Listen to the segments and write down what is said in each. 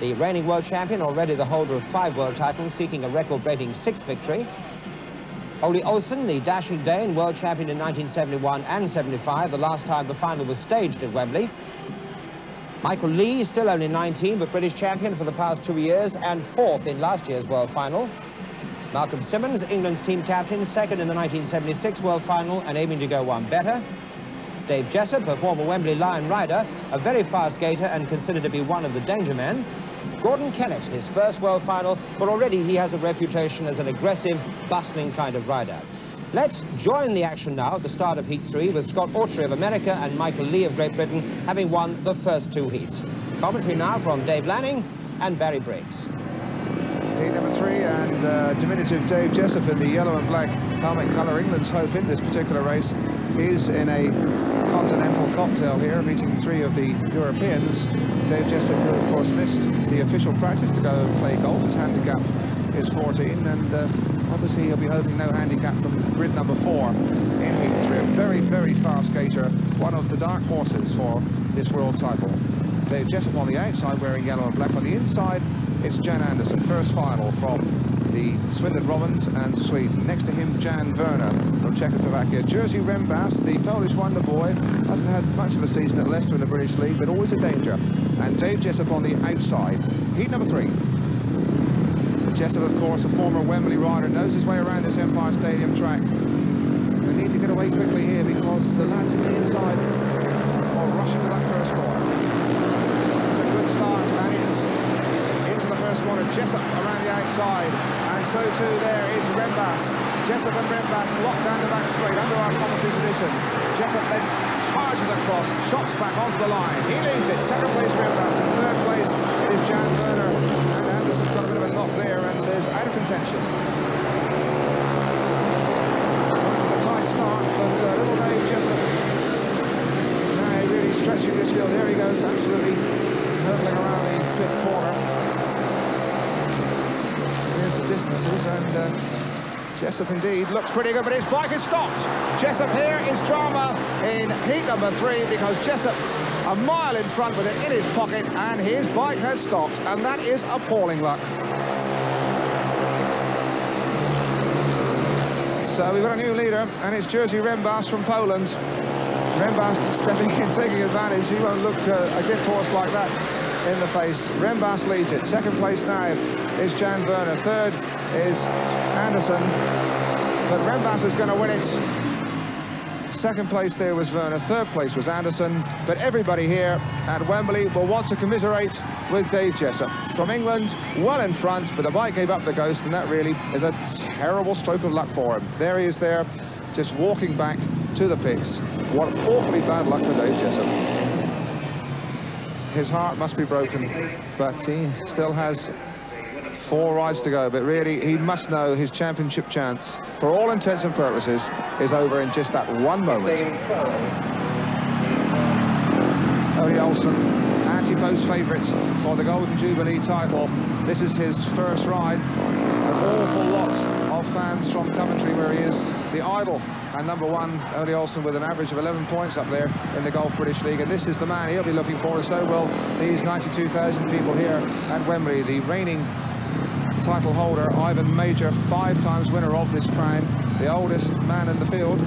The reigning world champion, already the holder of 5 world titles, seeking a record-breaking 6th victory. Ole Olsen, the dashing Dane, world champion in 1971 and 75, the last time the final was staged at Wembley. Michael Lee, still only 19, but British champion for the past 2 years and 4th in last year's world final. Malcolm Simmons, England's team captain, 2nd in the 1976 world final and aiming to go one better. Dave Jessup, a former Wembley Lion rider, a very fast skater and considered to be one of the danger men. Gordon Kennett, his first world final, but already he has a reputation as an aggressive, bustling kind of rider. Let's join the action now at the start of Heat 3 with Scott Autry of America and Michael Lee of Great Britain having won the first 2 heats. Commentary now from Dave Lanning and Barry Briggs. Heat number 3 and diminutive Dave Jessup in the yellow and black helmet colour. England's hope in this particular race is in a continental cocktail here, meeting 3 of the Europeans. Dave Jessup, who of course missed the official practice to go and play golf. His handicap is 14, and obviously he'll be hoping no handicap from grid number 4 in Heat 3. A very, very fast skater, one of the dark horses for this world title. Dave Jessup on the outside wearing yellow and black. On the inside, it's Jan Andersson, first final from the Swindon Robins and Sweden. Next to him, Jan Werner from Czechoslovakia. Jerzy Rembas, the Polish wonder boy, hasn't had much of a season at Leicester in the British League, but always a danger. And Dave Jessup on the outside. Heat number 3. Jessup, of course, a former Wembley rider, knows his way around this Empire Stadium track. We need to get away quickly here because the lads on the inside are rushing to that first corner. It's a good start, and it's into the first corner. Jessup around the outside, and so too there is Rembas. Jessup and Rembas locked down the back straight under our commentary position. Jessup then charges across, shots back onto the line. He leads it. Second place Rembas, and third place it is Jan Werner. And Anderson's got a bit of a knock there, and is out of contention. It's a tight start, but little Dave Jessup now really stretching this field. There he goes, absolutely hurtling around the 5th corner. Here's the distances, and Jessup indeed looks pretty good, but his bike is stopped. Jessup here is drama in heat number 3 because Jessup a mile in front with it in his pocket, and his bike has stopped, and that is appalling luck. So we've got a new leader, and it's Jerzy Rembas from Poland. Rembas stepping in, taking advantage. He won't look a gift horse like that in the face. Rembas leads it. Second place now is Jan Werner. Third is Andersson, but Rembas is going to win it. Second place there was Werner. Third place was Andersson. But everybody here at Wembley will want to commiserate with Dave Jessup. From England, well in front, but the bike gave up the ghost, and that really is a terrible stroke of luck for him. There he is there, just walking back to the pits. What awfully bad luck for Dave Jessup. His heart must be broken, but he still has 4 rides to go. But really, he must know his championship chance, for all intents and purposes, is over in just that one moment. Ole Olsen, anti-post favourite for the Golden Jubilee title. This is his first ride. An awful lot of fans from Coventry, where he is the idol and number 1, Ole Olsen, with an average of 11 points up there in the Golf British League, and this is the man he'll be looking for. So will these 92,000 people here at Wembley. The reigning title holder, Ivan Major, 5 times winner of this crown, the oldest man in the field.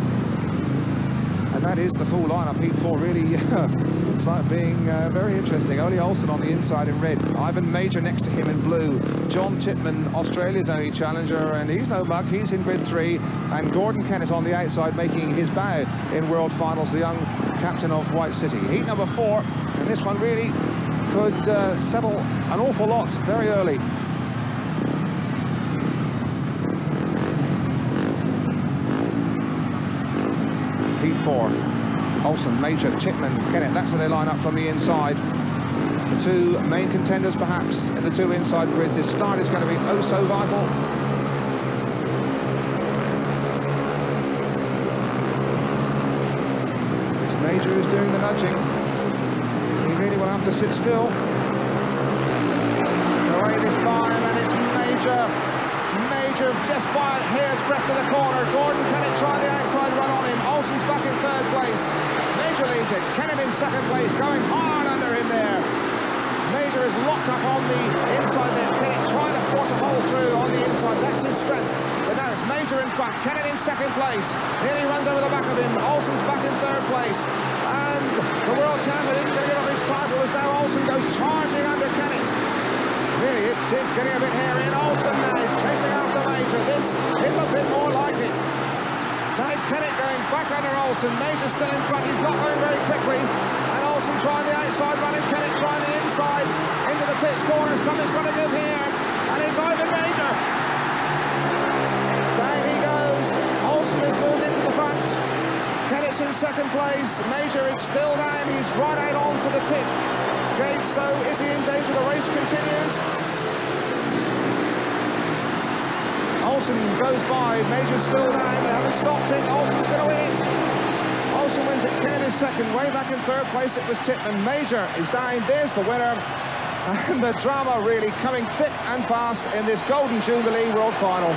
And that is the full lineup. Heat 4 really looks like being very interesting. Ole Olsen on the inside in red, Ivan Major next to him in blue, John Chipman, Australia's only challenger, and he's no mug, he's in grid 3, and Gordon Kennett on the outside making his bow in world finals, the young captain of White City. Heat number 4, and this one really could settle an awful lot very early. Heat 4, Olsen, Major, Chipman, Kennett, that's how they line up from the inside. The 2 main contenders perhaps in the 2 inside grids. This start is going to be oh so vital. It's Major who's doing the nudging. He really will have to sit still. Away this time, and it's Major. Major just by a hair's breadth to the corner. Gordon Kennett trying the outside run on him. Olsen's back in 3rd place. Major leads it. Kennett in 2nd place, going hard under him there. Major Major is locked up on the inside there. Kennett trying to force a hole through on the inside. That's his strength. But now it's Major in front. Kennett in second place. Here he runs over the back of him. Olsen's back in third place. And the world champion isn't going to give up his title as now Olsen goes charging under Kennett. Really, it is getting a bit hairy. And Olsen now chasing after Major. This is a bit more like it. Now Kennett going back under Olsen. Major still in front. He's not going very quickly. And Olsen trying the outside run and Kennett trying the inside into the pits corner. Something's got to give here. And it's Ivan Major. Down he goes. Olsen has moved into the front. Kennett's in second place. Major is still down. He's right out onto the pit gate. So is he in danger? The race continues. Olsen goes by. Major's still down. They haven't stopped it. Olsen's going to win it. Olsen wins it. Kennett is second. Way back in third place it was Titman. Major is down. There's the winner. And the drama really coming thick and fast in this Golden Jubilee World Final.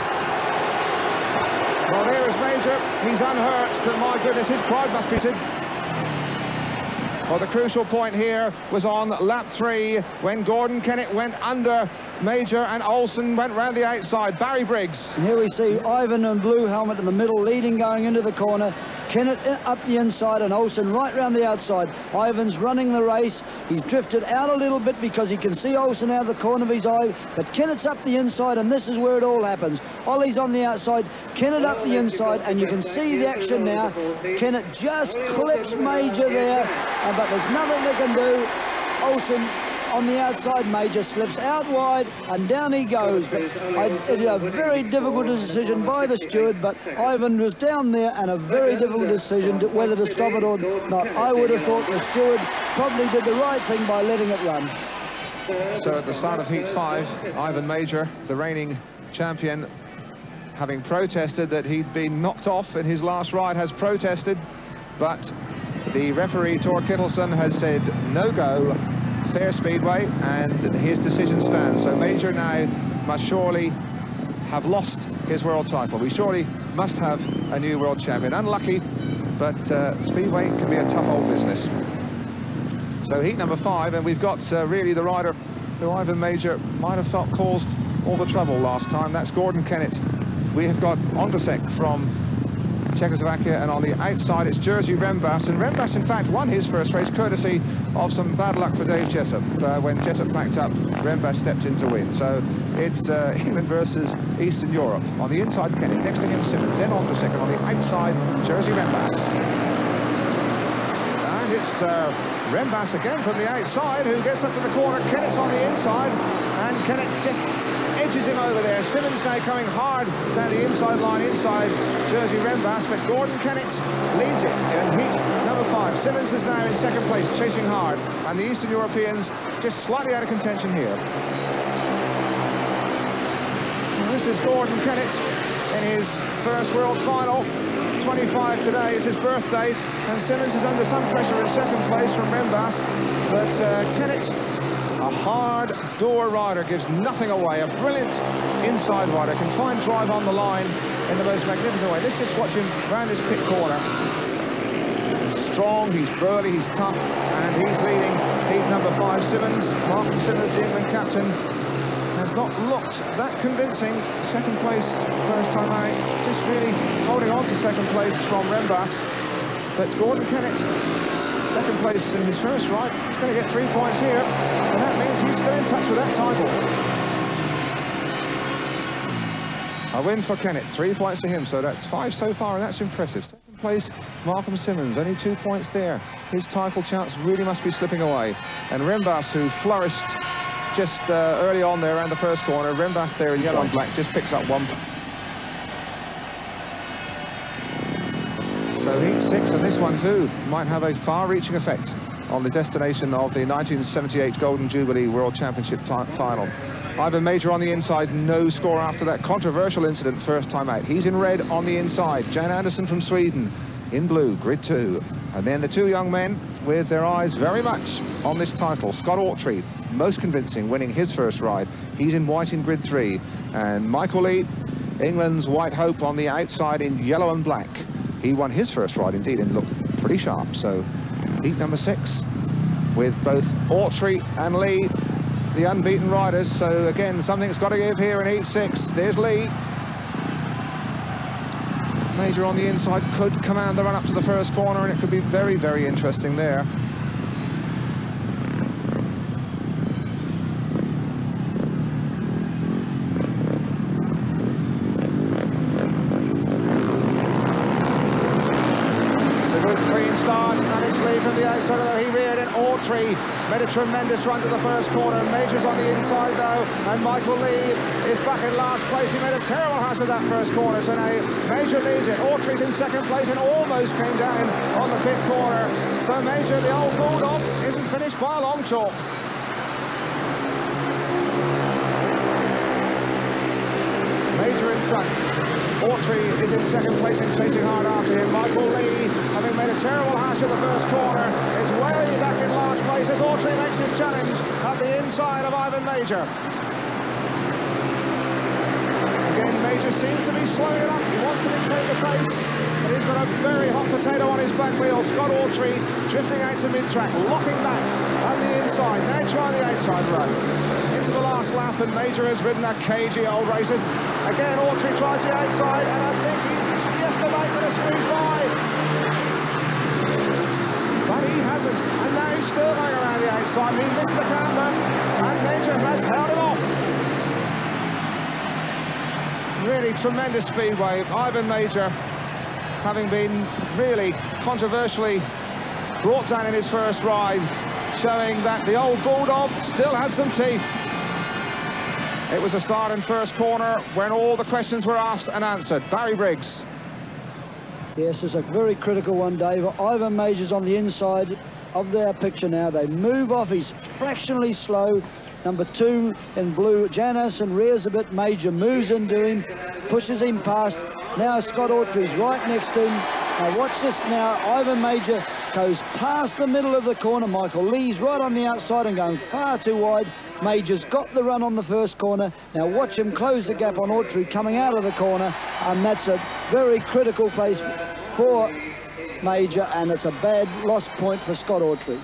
Well, there is Major. He's unhurt, but my goodness, his pride must be too. Well, the crucial point here was on lap 3 when Gordon Kennett went under Major and Olsen went round the outside. Barry Briggs. And here we see Ivan in blue helmet in the middle, leading going into the corner. Kennett up the inside and Olsen right round the outside. Ivan's running the race. He's drifted out a little bit because he can see Olsen out of the corner of his eye, but Kennett's up the inside, and this is where it all happens. Ollie's on the outside, Kennett up the inside, and you can see the action now. Kennett just clips Major there, but there's nothing they can do. Olsen on the outside, Major slips out wide and down he goes. But it is a very difficult decision by the steward, but Ivan was down there and a very difficult decision to whether to stop it or not. I would have thought the steward probably did the right thing by letting it run. So at the start of Heat 5, Ivan Major, the reigning champion, having protested that he'd been knocked off in his last ride, has protested, but the referee, Tor Kittleson, has said no go, fair speedway, and his decision stands. So Major now must surely have lost his world title. We surely must have a new world champion. Unlucky, but speedway can be a tough old business. So heat number 5, and we've got really the rider who Ivan Major might have felt caused all the trouble last time. That's Gordon Kennett. We have got Ondřej from Czechoslovakia, and on the outside it's Jerzy Rembas, and Rembas in fact won his first race courtesy of some bad luck for Dave Jessup. When Jessup backed up, Rembas stepped in to win. So it's England versus Eastern Europe. On the inside, Kennett, next to him Simmons, then Ondřej, on the outside Jerzy Rembas. And it's Rembas again from the outside who gets up to the corner. Kennett's on the inside, and Kennett just edges him over there. Simmons now coming hard down the inside line, inside Jerzy Rembas, but Gordon Kennett leads it in heat number 5. Simmons is now in second place, chasing hard, and the Eastern Europeans just slightly out of contention here. And this is Gordon Kennett in his first world final. 25 today is his birthday, and Simmons is under some pressure in second place from Rembas, but Kennett, a hard door rider, gives nothing away. A brilliant inside rider, can find drive on the line in the most magnificent way. Let's just watch him round this pit corner. He's strong, he's burly, he's tough, and he's leading heat number 5. Simmons, Martin Simmons, the England captain, has not looked that convincing. Second place first time out, just really holding on to second place from Rembas. But Gordon Kennett, second place in his first ride, he's going to get 3 points here, and that means he's still in touch with that title. A win for Kennett, 3 points to him, so that's 5 so far, and that's impressive. Second place, Malcolm Simmons, only 2 points there. His title chance really must be slipping away. And Rembas, who flourished just early on there around the first corner, Rembas there in yellow and black just picks up 1. So heat 6, and this one too might have a far-reaching effect on the destination of the 1978 Golden Jubilee World Championship final. Ivan Major on the inside, no score after that controversial incident first time out. He's in red on the inside. Jan Anderson from Sweden in blue, grid 2. And then the two young men with their eyes very much on this title. Scott Autry, most convincing, winning his first ride. He's in white in grid 3. And Michael Lee, England's white hope, on the outside in yellow and black. He won his first ride indeed and looked pretty sharp. So heat number 6 with both Autry and Lee the unbeaten riders. So again, something's got to give here in heat 6. There's Lee. Major on the inside could command the run up to the first corner, and it could be very, very interesting there. From the outside, although he reared in. Autry made a tremendous run to the first corner. Major's on the inside though, and Michael Lee is back in last place. He made a terrible hash of that first corner, so now Major leads it. Autry's in second place and almost came down on the pit corner. So Major, the old bulldog, isn't finished by a long chalk. Major in front. Autry is in second place and chasing hard after him. Michael Lee, having made a terrible hash of the first corner, is way back in last place as Autry makes his challenge at the inside of Ivan Major. Again, Major seems to be slowing it up. He wants to dictate the pace, but he's got a very hot potato on his back wheel. Scott Autry drifting out to mid-track, locking back at the inside. Now trying the outside run. Into the last lap, and Major has ridden that cagey old races. Again, Autry tries the outside, and I think he's just about going to squeeze by. But he hasn't, and now he's still going around the outside. He missed the camber, and Major has held him off. Really tremendous speed wave. Ivan Major, having been really controversially brought down in his first ride, showing that the old bulldog still has some teeth. It was a start in first corner when all the questions were asked and answered. Barry Briggs. Yes, it's a very critical one, Dave. Ivan Major's on the inside of their picture now. They move off. He's fractionally slow. Number 2 in blue, Janison rears a bit. Major moves into him, pushes him past. Now Scott Autry's right next to him. Now watch this now. Ivan Major goes past the middle of the corner. Michael Lee's right on the outside and going far too wide. Major's got the run on the first corner. Now watch him close the gap on Autry coming out of the corner, and that's a very critical place for Major, and it's a bad lost point for Scott Autry.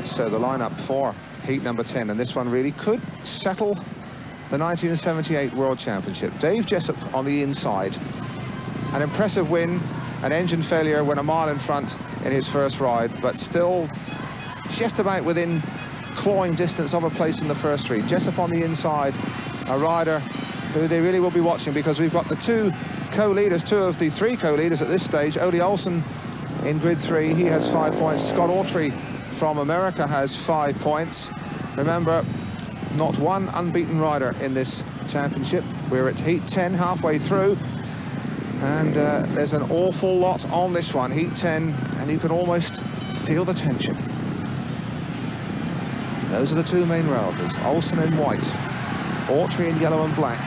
So the lineup for heat number 10, and this one really could settle the 1978 World Championship. Dave Jessup on the inside. An impressive win, an engine failure when a mile in front in his first ride, but still just about within clawing distance of a place in the first three. Jessup on the inside, a rider who they really will be watching, because we've got the two co-leaders, two of the three co-leaders at this stage. Ole Olsen in grid 3, he has 5 points. Scott Autry from America has 5 points. Remember, not one unbeaten rider in this championship. We're at heat 10, halfway through, and there's an awful lot on this one, heat 10, and you can almost feel the tension. Those are the two main riders, Olsen in white, Autry in yellow and black.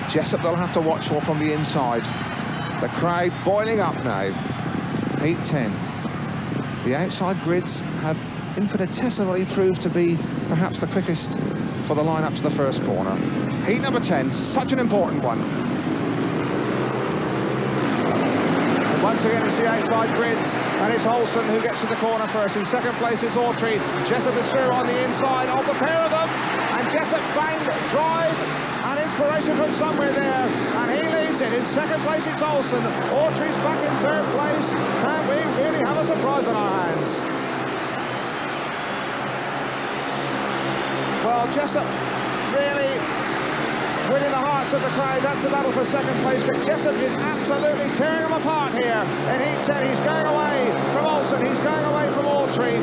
Jessup they'll have to watch for from the inside. The crowd boiling up now. Heat 10. The outside grids have infinitesimally proved to be perhaps the quickest for the line up to the first corner. Heat number 10, such an important one. And once again it's the outside grids, and it's Olsen who gets to the corner first. In second place is Autry. Jessup is through on the inside of the pair of them, and Jessup banged drive and inspiration from somewhere there, and he leads it. In second place it's Olsen. Autry's back in third place, and we really have a surprise on our hands. Well, Jessup really winning the hearts of the crowd. That's the battle for second place, but Jessup is absolutely tearing them apart here in heat 10. He's going away from Olsen, he's going away from Autry,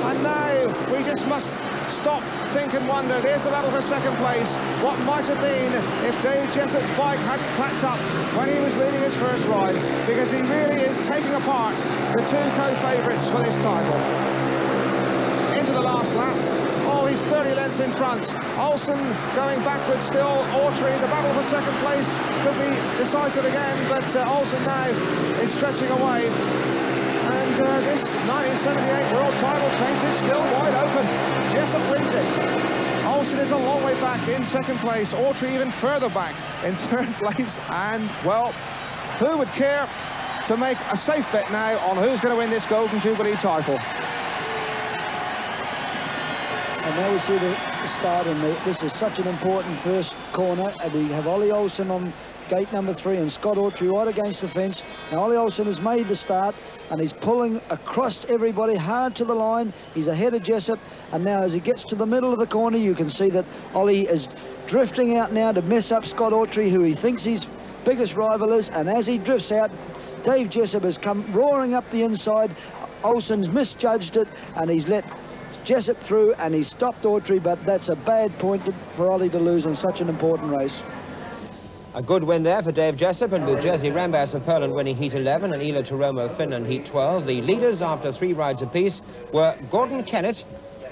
and now we just must stop, think and wonder. There's the battle for second place. What might have been if Dave Jessup's bike had packed up when he was leading his first ride, because he really is taking apart the two co-favourites for this title. Into the last lap. Oh, he's 30 lengths in front. Olsen going backwards still. Autry, the battle for second place could be decisive again, but Olsen now is stretching away. And this 1978 World title chase is still wide open. Jessup wins it. Olsen is a long way back in second place. Autry even further back in third place. And, well, who would care to make a safe bet now on who's going to win this Golden Jubilee title? And now we see the start, and this is such an important first corner. And we have Ollie Olsen on gate number 3 and Scott Autry right against the fence. Now Ollie Olsen has made the start, and he's pulling across everybody hard to the line. He's ahead of Jessup, and now as he gets to the middle of the corner, you can see that Ollie is drifting out now to mess up Scott Autry, who he thinks his biggest rival is. And as he drifts out, Dave Jessup has come roaring up the inside. Olsen's misjudged it, and he's let Jessup through, and he's stopped Autry, but that's a bad point for Ollie to lose in such an important race. A good win there for Dave Jessup, and with Jerzy Rambas of Poland winning Heat 11 and Ila Turomo of Finland Heat 12. The leaders after 3 rides apiece were Gordon Kennett,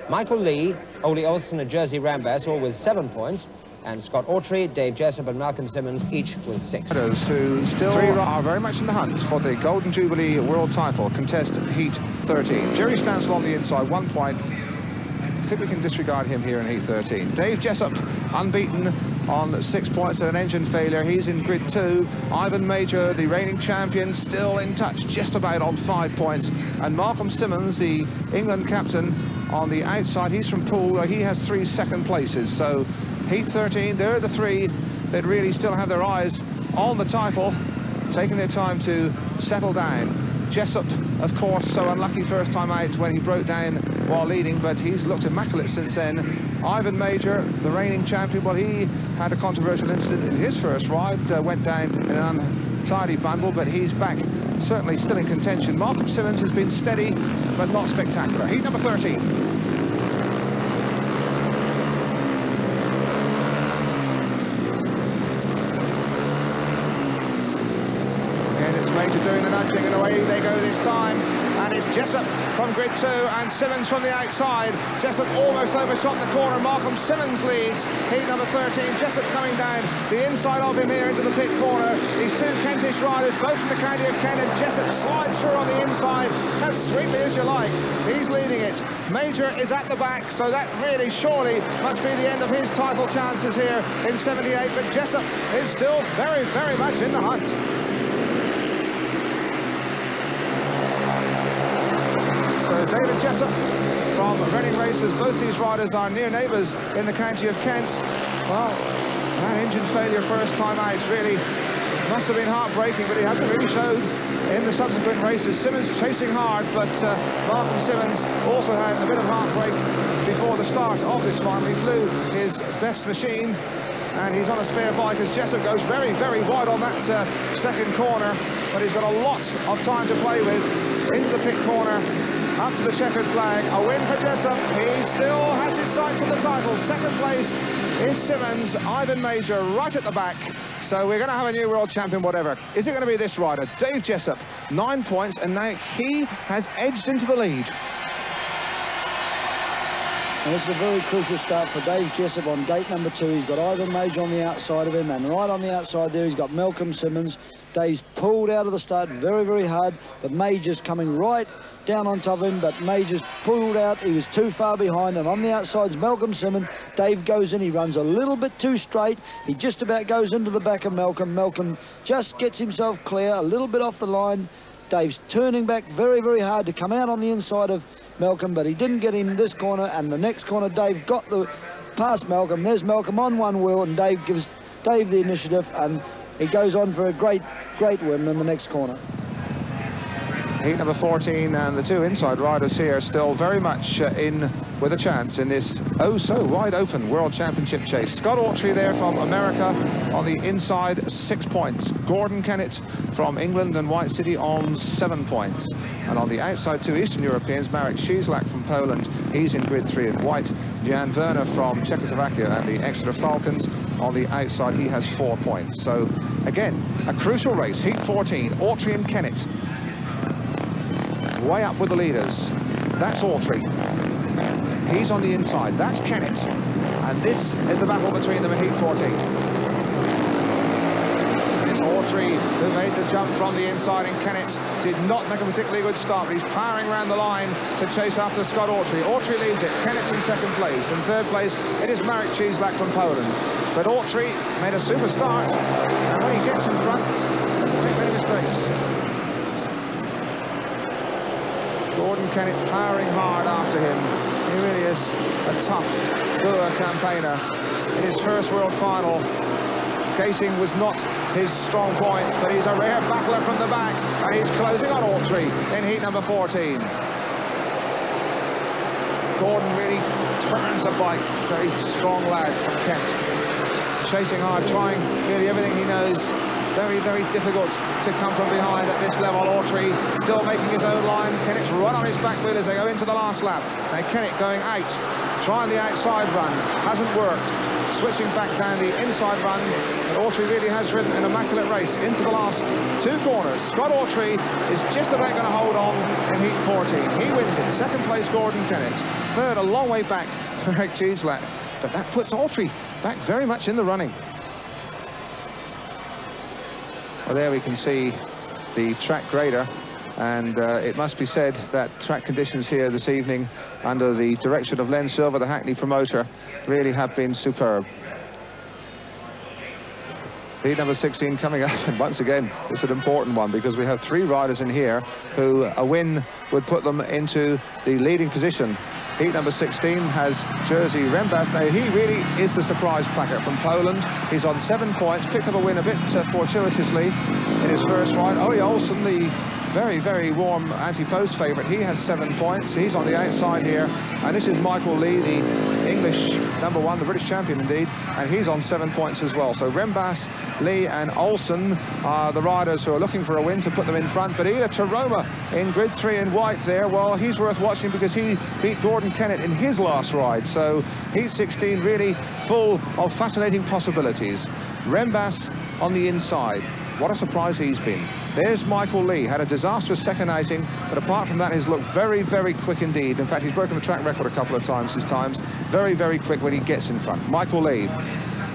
Michael Lee, Ole Olsen and Jerzy Rambas, all with 7 points, and Scott Autry, Dave Jessup and Malcolm Simmons each with 6. Who still are very much in the hunt for the Golden Jubilee World title, contest Heat 13. Jerry Stansel on the inside, 1 point. I think we can disregard him here in Heat 13. Dave Jessup, unbeaten on 6 points at an engine failure. He's in grid 2. Ivan Major, the reigning champion, still in touch, just about on 5 points. And Malcolm Simmons, the England captain, on the outside. He's from Poole. He has 3 second places. So Heat 13, they're the 3 that really still have their eyes on the title, taking their time to settle down. Jessup, of course, so unlucky first time out when he broke down while leading, but he's looked immaculate since then. Ivan Major, the reigning champion, well, he had a controversial incident in his first ride, went down in an untidy bundle, but he's back, certainly still in contention. Malcolm Simmons has been steady, but not spectacular. Heat number 13. Major doing the nudging, and away they go this time. And it's Jessup from grid 2 and Simmons from the outside. Jessup almost overshot the corner. Malcolm Simmons leads Heat number 13. Jessup coming down the inside of him here into the pit corner. These 2 Kentish riders, both from the county of Kent, and Jessup slides through on the inside as sweetly as you like. He's leading it. Major is at the back, so that really surely must be the end of his title chances here in 78. But Jessup is still very, very much in the hunt. So David Jessup from Reading Racers. Both these riders are near neighbours in the county of Kent. Well, that engine failure first time out really must have been heartbreaking, but he hasn't really showed in the subsequent races. Simmons chasing hard, but Malcolm Simmons also had a bit of heartbreak before the start of this final. He flew his best machine, and he's on a spare bike as Jessup goes very, very wide on that second corner, but he's got a lot of time to play with into the pit corner. Up to the checkered flag, a win for Jessup. He still has his sights on the title. Second place is Simmons, Ivan Major right at the back. So we're going to have a new world champion, whatever. Is it going to be this rider, Dave Jessup? 9 points, and now he has edged into the lead. And this is a very crucial start for Dave Jessup on gate number 2. He's got Ivan Major on the outside of him, and right on the outside there he's got Malcolm Simmons. Dave's pulled out of the start very, very hard, but Major's coming right down on top of him, but Major's pulled out. He was too far behind, and on the outside's Malcolm Simmons. Dave goes in, he runs a little bit too straight. He just about goes into the back of Malcolm. Malcolm just gets himself clear, a little bit off the line. Dave's turning back very, very hard to come out on the inside of Malcolm, but he didn't get him this corner, and the next corner Dave got past Malcolm. There's Malcolm on one wheel, and Dave gives Dave the initiative, and he goes on for a great, great win in the next corner. Heat number 14, and the 2 inside riders here still very much in with a chance in this oh-so wide-open World Championship chase. Scott Autry there from America on the inside, 6 points. Gordon Kennett from England and White City on 7 points. And on the outside, 2 Eastern Europeans, Marek Cieslak from Poland, he's in grid 3 in white. Jan Werner from Czechoslovakia and the Exeter Falcons on the outside, he has 4 points. So, again, a crucial race, Heat 14, Autry and Kennett. Way up with the leaders. That's Autry. He's on the inside. That's Kennett. And this is a battle between them in Heat 14. It's Autry who made the jump from the inside, and Kennett did not make a particularly good start, but he's powering around the line to chase after Scott Autry. Autry leads it. Kennett's in second place. In third place, it is Marek Cieslak from Poland. But Autry made a super start, and when he gets in front, doesn't make many mistakes. Gordon Kennett powering hard after him. He really is a tough Boer campaigner. In his first World Final, gating was not his strong points, but he's a rare battler from the back, and he's closing on all three in heat number 14. Gordon really turns a bike. Very strong lad from Kent. Chasing hard, trying nearly everything he knows. Very, very difficult to come from behind at this level. Autry still making his own line. Kennett's run on his back wheel as they go into the last lap. Now Kennett going out, trying the outside run. Hasn't worked. Switching back down the inside run. And Autry really has ridden an immaculate race into the last two corners. Scott Autry is just about going to hold on in heat 14. He wins it. Second place, Gordon Kennett. Third, a long way back for Rick Cheeselat. But that puts Autry back very much in the running. Well, there we can see the track grader, and it must be said that track conditions here this evening under the direction of Len Silver, the Hackney promoter, really have been superb. Heat number 16 coming up, and once again it's an important one because we have three riders in here who a win would put them into the leading position. Heat number 16 has Jerzy Rembas. Now, he really is the surprise packer from Poland. He's on 7 points, picked up a win a bit fortuitously in his first ride. Ole Olsen, the very, very warm anti-post favourite, he has 7 points. He's on the outside here. And this is Michael Lee, the English #1, the British champion indeed, and he's on 7 points as well. So Rembas, Lee and Olsen are the riders who are looking for a win to put them in front. But Ila Taroma in grid 3 in white there, well, he's worth watching because he beat Gordon Kennett in his last ride. So heat 16 really full of fascinating possibilities. Rembas on the inside. What a surprise he's been. There's Michael Lee, had a disastrous second outing, but apart from that, he's looked very, very quick indeed. In fact, he's broken the track record a couple of times his times. Very, very quick when he gets in front. Michael Lee.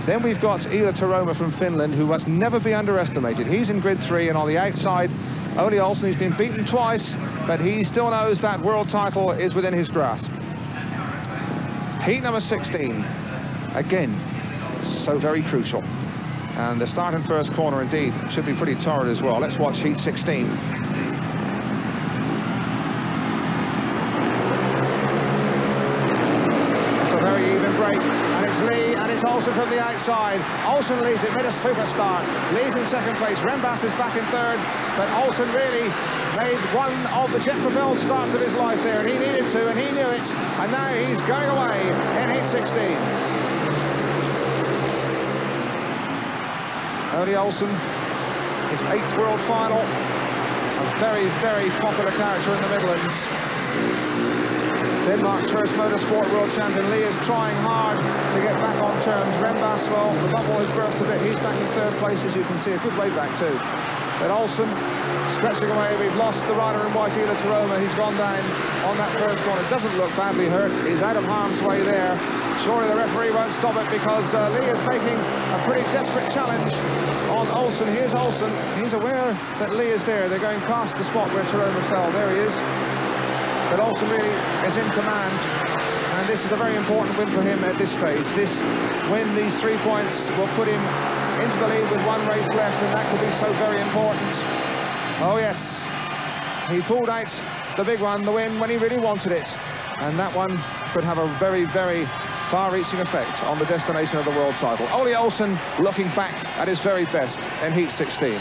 Then we've got Ila Taroma from Finland, who must never be underestimated. He's in grid 3, and on the outside, Ole Olsen. He's been beaten twice, but he still knows that world title is within his grasp. Heat number 16, again, so very crucial. And the start and first corner, indeed, should be pretty torrid as well. Let's watch heat 16. It's a very even break, and it's Lee, and it's Olsen from the outside. Olsen leads it, made a super start. Lee's in second place, Rembas is back in third, but Olsen really made one of the jet-propelled starts of his life there, and he needed to, and he knew it, and now he's going away in heat 16. Ole Olsen, his 8th World Final, a very, very popular character in the Midlands. Denmark's first motorsport world champion. Lee is trying hard to get back on terms. Rembas, well, the bubble has burst a bit. He's back in third place, as you can see, a good way back too. But Olsen, stretching away, we've lost the rider in white, Ila Taroma. He's gone down on that first one. It doesn't look badly hurt. He's out of harm's way there. Surely the referee won't stop it because Lee is making a pretty desperate challenge on Olsen. Here's Olsen. He's aware that Lee is there. They're going past the spot where Taroma fell. There he is. But Olsen really is in command. And this is a very important win for him at this stage. This win, these 3 points, will put him into the lead with 1 race left, and that could be so very important. Oh, yes. He pulled out the big one, the win, when he really wanted it. And that one could have a very, very far-reaching effect on the destination of the world title. Ole Olsen looking back at his very best in heat 16.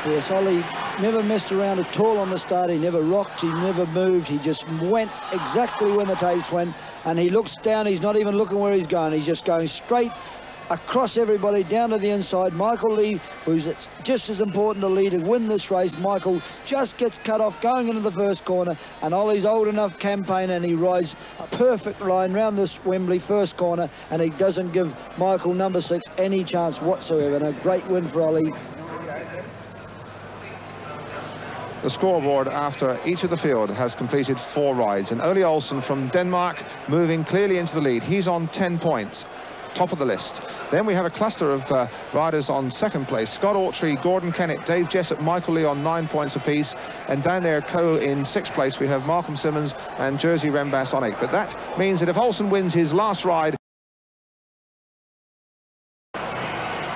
Yes, Ole never messed around at all on the start. He never rocked, he never moved. He just went exactly when the tapes went, and he looks down. He's not even looking where he's going. He's just going straight across everybody down to the inside. Michael Lee, who's just as important to Lee to win this race. Michael just gets cut off going into the first corner, and Ollie's old enough campaigner, and he rides a perfect line round this Wembley first corner, and he doesn't give Michael number 6 any chance whatsoever. And a great win for Ollie. The scoreboard after each of the field has completed 4 rides, and Ole Olsen from Denmark moving clearly into the lead. He's on 10 points, top of the list. Then we have a cluster of riders on second place. Scott Autry, Gordon Kennett, Dave Jessup, Michael Lee on 9 points apiece. And down there, in 6th place, we have Malcolm Simmons and Jerzy Rembas on 8. But that means that if Olsen wins his last ride,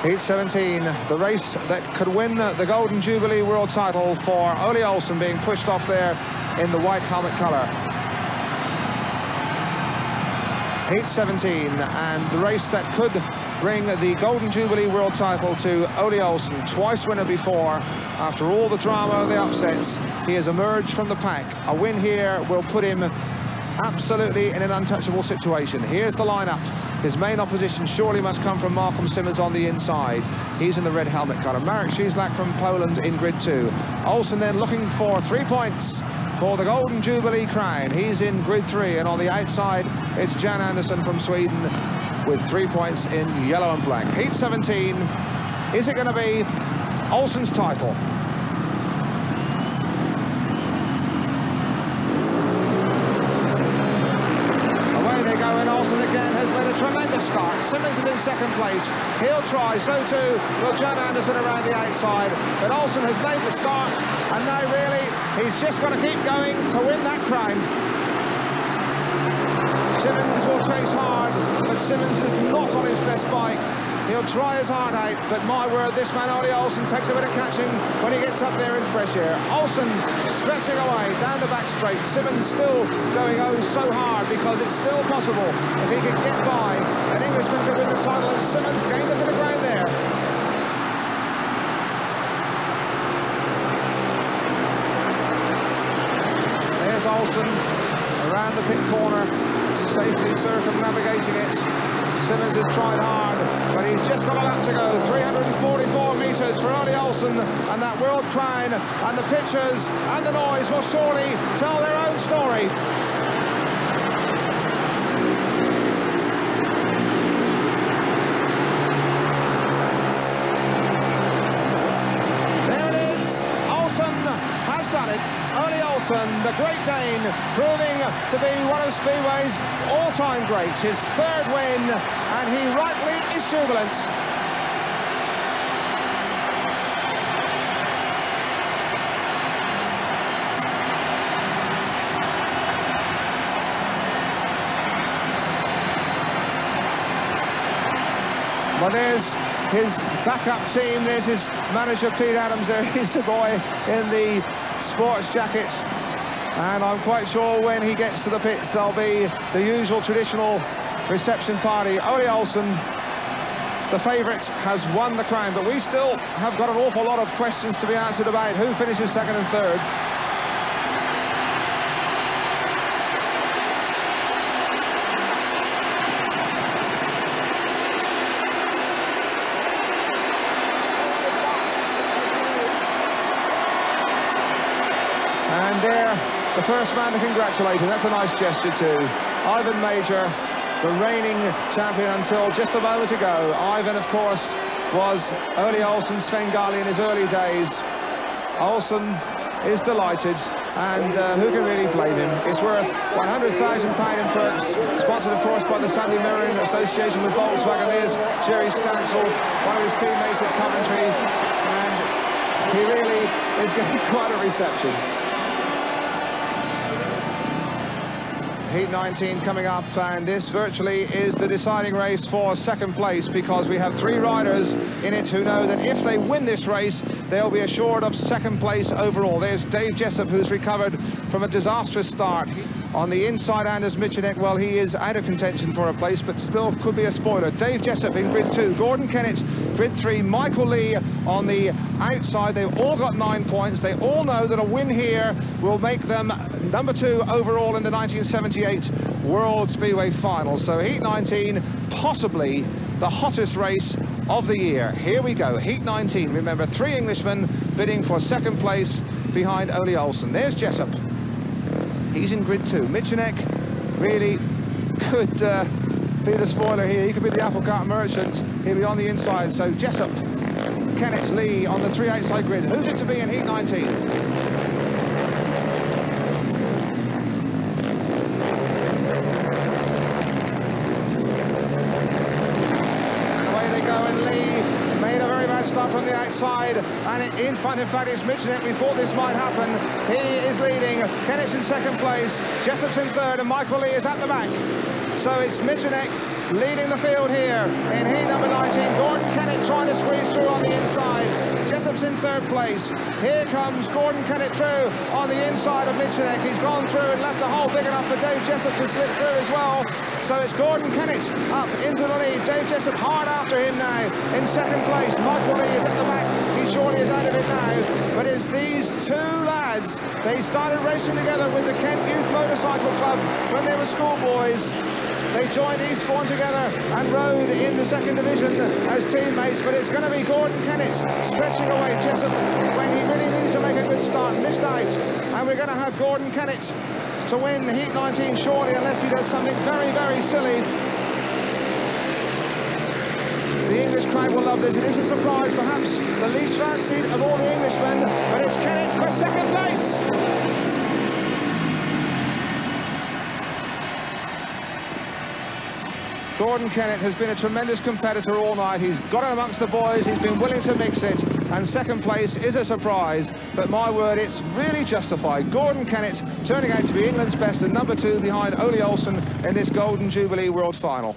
Heat 17, the race that could win the Golden Jubilee World title for Ole Olsen, being pushed off there in the white helmet colour. Heat 17, and the race that could bring the Golden Jubilee World title to Ole Olsen, twice winner before. After all the drama and the upsets, he has emerged from the pack. A win here will put him absolutely in an untouchable situation. Here's the lineup. His main opposition surely must come from Malcolm Simmons on the inside. He's in the red helmet colour. Marek Cieslak from Poland in grid 2. Olsen then looking for 3 points for the Golden Jubilee crown. He's in grid 3, and on the outside it's Jan Andersson from Sweden with 3 points in yellow and black. Heat 17, is it going to be Olsen's title? And Olsen again has made a tremendous start. Simmons is in second place. He'll try, so too will Jan Andersson around the outside. But Olsen has made the start, and now really he's just got to keep going to win that crown. Simmons will chase hard, but Simmons is not on his best bike. He'll try his heart out, but my word, this man Ole Olsen takes a bit of catching when he gets up there in fresh air. Olsen stretching away down the back straight. Simmons still going oh so hard, because it's still possible. If he could get by, an Englishman could win the title, and Simmons gained a bit of ground there. There's Olsen around the pit corner, safely circumnavigating it. Simmons has tried hard, but he's just got a lap to go. 344 metres for Ole Olsen, and that world crown, and the pictures and the noise will surely tell their own story. There it is. Olsen has done it. Ole Olsen, the Great Dane, proving to be one of Speedway's all-time greats. His third win, and he rightly is jubilant. Well, there's his backup team. There's his manager, Pete Adams. There is a boy in the sports jacket, and I'm quite sure when he gets to the pits there'll be the usual traditional reception party. Ole Olsen, the favourite, has won the crown, but we still have got an awful lot of questions to be answered about who finishes second and third. And there, the first man to congratulate him. That's a nice gesture too. Ivan Major, the reigning champion until just a moment ago. Ivan, of course, was Ole Olsen's Svengali in his early days. Olsen is delighted, and who can really blame him? It's worth £100,000 in perks, sponsored, of course, by the Sandy Mirren Association with Volkswagen. There's Jerry Stansel, one of his teammates at Coventry, and he really is getting quite a reception. Heat 19 coming up, and this virtually is the deciding race for second place, because we have 3 riders in it who know that if they win this race, they'll be assured of second place overall. There's Dave Jessup, who's recovered from a disastrous start. On the inside, Anders Michenek, well, he is out of contention for a place, but still could be a spoiler. Dave Jessup in grid 2, Gordon Kennett, grid 3, Michael Lee on the outside. They've all got 9 points. They all know that a win here will make them number 2 overall in the 1978 World Speedway Final. So Heat 19, possibly the hottest race of the year. Here we go, Heat 19. Remember, 3 Englishmen bidding for second place behind Ole Olsen. There's Jessup. He's in grid 2. Michenek really could be the spoiler here. He could be the apple cart merchant. He'll be on the inside. So Jessup, Kennett, Lee on the 3 outside grid. Who's it to be in Heat 19? Start from the outside, and in front, in fact, it's Michenek. We thought this might happen. He is leading. Kennett's in second place. Jessup's in third, and Michael Lee is at the back. So it's Michenek leading the field here in heat number 19. Gordon Kennett trying to squeeze through on the inside. Jessup's in third place. Here comes Gordon Kennett through on the inside of Michenek. He's gone through and left a hole big enough for Dave Jessup to slip through as well. So it's Gordon Kennett up into the lead. Dave Jessup hard after him now in second place. Michael Lee is at the back. He surely is out of it now. But it's these two lads. They started racing together with the Kent Youth Motorcycle Club when they were schoolboys. They joined Eastbourne together and rode in the second division as teammates, but it's going to be Gordon Kennett stretching away Jessup when he really needs to make a good start, missed out, and we're going to have Gordon Kennett to win Heat 19 shortly, unless he does something very, very silly. The English crowd will love this. It is a surprise, perhaps the least fancied of all the Englishmen, but it's Kennett for second place. Gordon Kennett has been a tremendous competitor all night. He's got it amongst the boys, he's been willing to mix it, and second place is a surprise, but my word, it's really justified. Gordon Kennett turning out to be England's best and number 2 behind Ole Olsen in this Golden Jubilee World Final.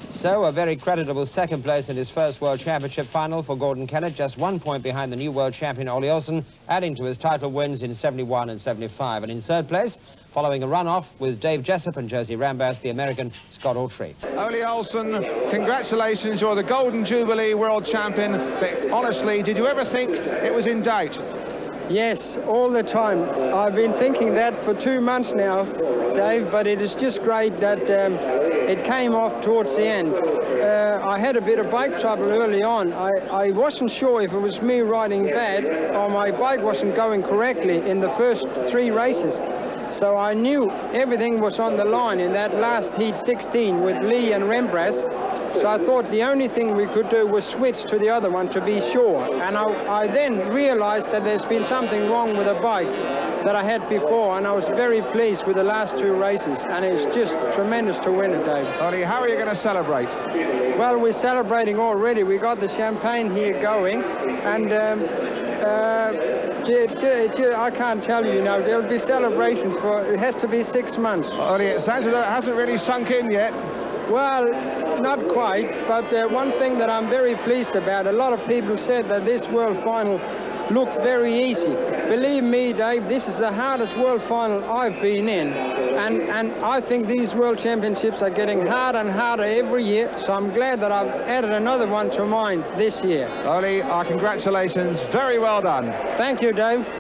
So a very creditable second place in his first World Championship final for Gordon Kennett, just 1 point behind the new world champion Ole Olsen, adding to his title wins in 71 and 75. And in third place, following a run-off with Dave Jessup and Josie Rambas, the American Scott Autry. Ole Olsen, congratulations, you're the Golden Jubilee World Champion. But honestly, did you ever think it was in doubt? Yes, all the time. I've been thinking that for 2 months now, Dave, but it is just great that it came off towards the end. I had a bit of bike trouble early on. I wasn't sure if it was me riding bad or my bike wasn't going correctly in the first 3 races. So I knew everything was on the line in that last Heat 16 with Lee and Rembrandt. So I thought the only thing we could do was switch to the other one to be sure. And I then realized that there's been something wrong with the bike that I had before, and I was very pleased with the last 2 races, and it's just tremendous to win it, Dave. Ole, how are you going to celebrate? Well, we're celebrating already. We got the champagne here going, and I can't tell you now. There'll be celebrations for, it has to be 6 months. Ole, it sounds as though it hasn't really sunk in yet. Well, not quite, but one thing that I'm very pleased about, a lot of people said that this World Final looked very easy. Believe me, Dave, this is the hardest World Final I've been in. And I think these World Championships are getting harder and harder every year, so I'm glad that I've added another one to mine this year. Ole, our congratulations. Very well done. Thank you, Dave.